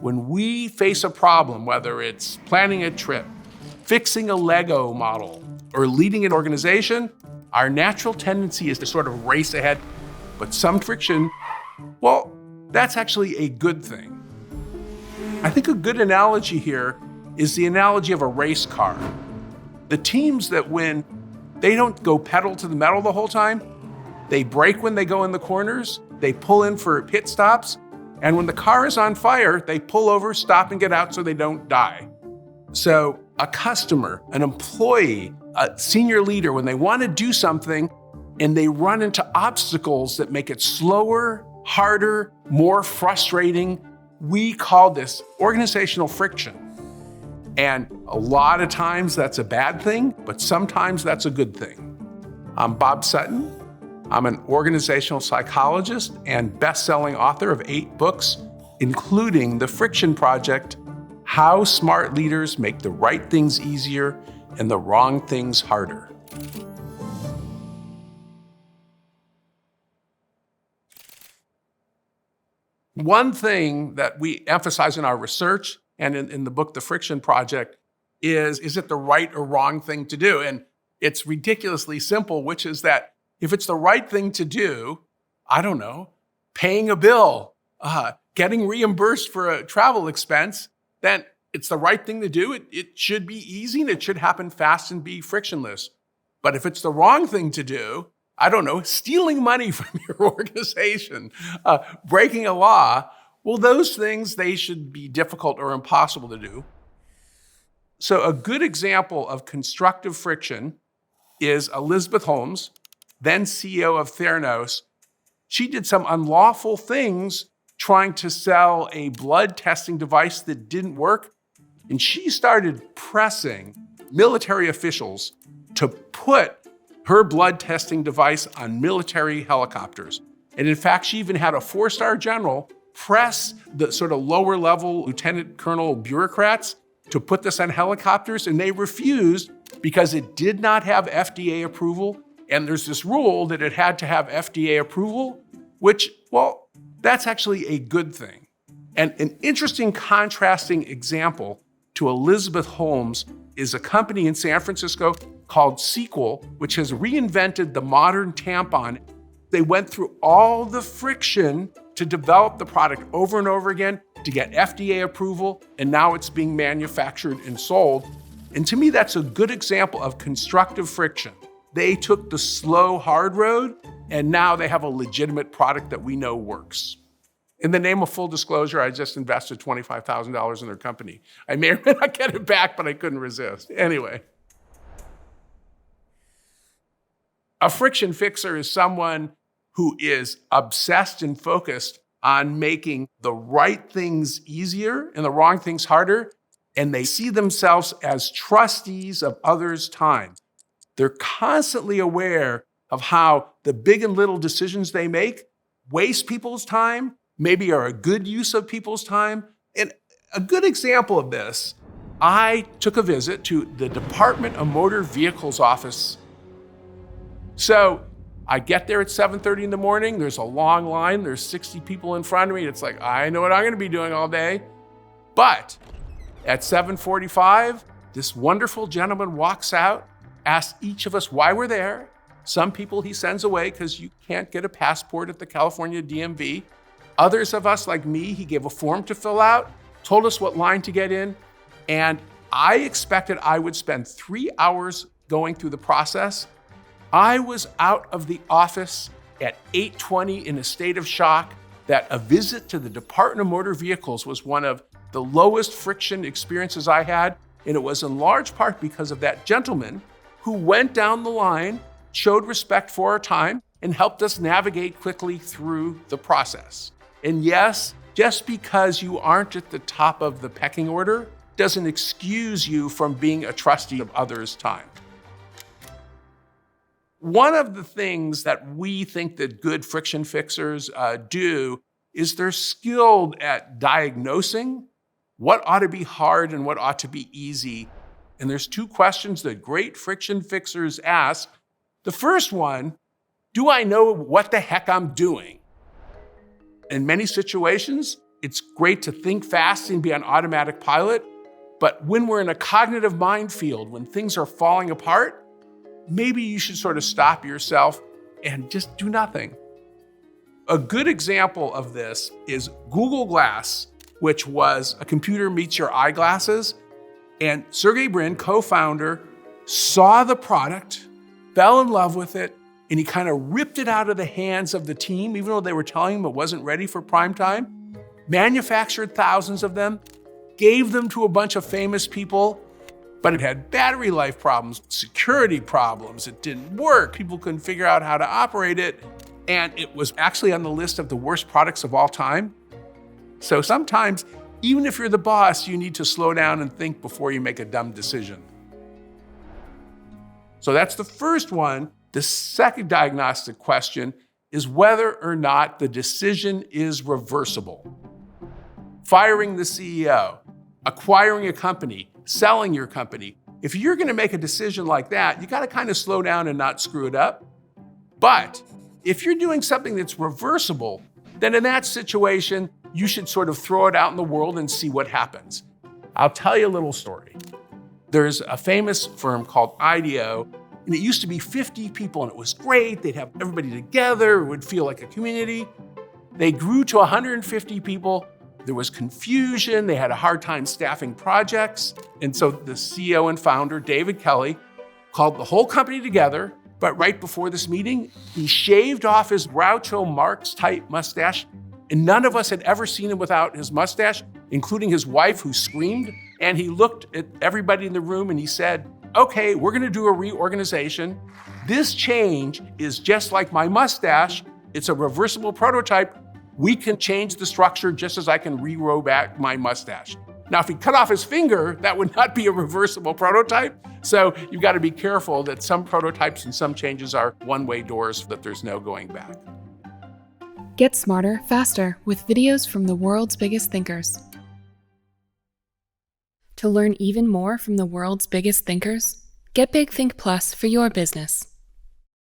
When we face a problem, whether it's planning a trip, fixing a Lego model, or leading an organization, our natural tendency is to sort of race ahead. But some friction, well, that's actually a good thing. I think a good analogy here is the analogy of a race car. The teams that win, they don't go pedal to the metal the whole time. They brake when they go in the corners, they pull in for pit stops, and when the car is on fire, they pull over, stop, and get out so they don't die. So a customer, an employee, a senior leader, when they want to do something and they run into obstacles that make it slower, harder, more frustrating, we call this organizational friction. And a lot of times that's a bad thing, but sometimes that's a good thing. I'm Bob Sutton. I'm an organizational psychologist and best-selling author of 8 books, including The Friction Project, How Smart Leaders Make the Right Things Easier and the Wrong Things Harder. One thing that we emphasize in our research and in the book, The Friction Project, is it the right or wrong thing to do? And it's ridiculously simple, which is that if it's the right thing to do, I don't know, paying a bill, getting reimbursed for a travel expense, then it's the right thing to do. It should be easy and it should happen fast and be frictionless. But if it's the wrong thing to do, I don't know, stealing money from your organization, breaking a law, well, those things, they should be difficult or impossible to do. So a good example of constructive friction is Elizabeth Holmes, then CEO of Theranos. She did some unlawful things trying to sell a blood testing device that didn't work. And she started pressing military officials to put her blood testing device on military helicopters. And in fact, she even had a 4-star general press the sort of lower level lieutenant colonel bureaucrats to put this on helicopters, and they refused because it did not have FDA approval. And there's this rule that it had to have FDA approval, which, well, that's actually a good thing. And an interesting contrasting example to Elizabeth Holmes is a company in San Francisco called Sequel, which has reinvented the modern tampon. They went through all the friction to develop the product over and over again to get FDA approval, and now it's being manufactured and sold. And to me, that's a good example of constructive friction. They took the slow, hard road, and now they have a legitimate product that we know works. In the name of full disclosure, I just invested $25,000 in their company. I may or may not get it back, but I couldn't resist. Anyway. A friction fixer is someone who is obsessed and focused on making the right things easier and the wrong things harder, and they see themselves as trustees of others' time. They're constantly aware of how the big and little decisions they make waste people's time, maybe are a good use of people's time. And a good example of this, I took a visit to the Department of Motor Vehicles office. So I get there at 7:30 in the morning. There's a long line. There's 60 people in front of me. It's like, I know what I'm going to be doing all day. But at 7:45, this wonderful gentleman walks out, asks each of us why we're there. Some people he sends away because you can't get a passport at the California DMV. Others of us, like me, he gave a form to fill out, told us what line to get in, and I expected I would spend 3 hours going through the process. I was out of the office at 8:20 in a state of shock that a visit to the Department of Motor Vehicles was one of the lowest friction experiences I had, and it was in large part because of that gentleman who went down the line, showed respect for our time, and helped us navigate quickly through the process. And yes, just because you aren't at the top of the pecking order doesn't excuse you from being a trustee of others' time. One of the things that we think that good friction fixers do is they're skilled at diagnosing what ought to be hard and what ought to be easy. And there's 2 questions that great friction fixers ask. The first one, do I know what the heck I'm doing? In many situations, It's great to think fast and be on automatic pilot, but when we're in a cognitive minefield, when things are falling apart, maybe you should sort of stop yourself and just do nothing. A good example of this is Google Glass, which was a computer meets your eyeglasses. And Sergey Brin, co-founder, saw the product, fell in love with it, and he kind of ripped it out of the hands of the team, even though they were telling him it wasn't ready for prime time, manufactured thousands of them, gave them to a bunch of famous people, but it had battery life problems, security problems, it didn't work, people couldn't figure out how to operate it, and it was actually on the list of the worst products of all time. So sometimes, even if you're the boss, you need to slow down and think before you make a dumb decision. So that's the first one. The second diagnostic question is whether or not the decision is reversible. Firing the CEO, acquiring a company, selling your company. If you're going to make a decision like that, you got to kind of slow down and not screw it up. But if you're doing something that's reversible, then in that situation, you should sort of throw it out in the world and see what happens. I'll tell you a little story. There's a famous firm called IDEO, and it used to be 50 people, and it was great. They'd have everybody together. It would feel like a community. They grew to 150 people. There was confusion. They had a hard time staffing projects. And so the CEO and founder, David Kelly, called the whole company together. But right before this meeting, he shaved off his Groucho Marx type mustache. And none of us had ever seen him without his mustache, including his wife, who screamed. And he looked at everybody in the room and he said, okay, we're going to do a reorganization. This change is just like my mustache. It's a reversible prototype. We can change the structure just as I can re-grow back my mustache. Now, if he cut off his finger, that would not be a reversible prototype. So you've got to be careful that some prototypes and some changes are one-way doors, that there's no going back. Get smarter, faster with videos from the world's biggest thinkers. To learn even more from the world's biggest thinkers, get Big Think Plus for your business.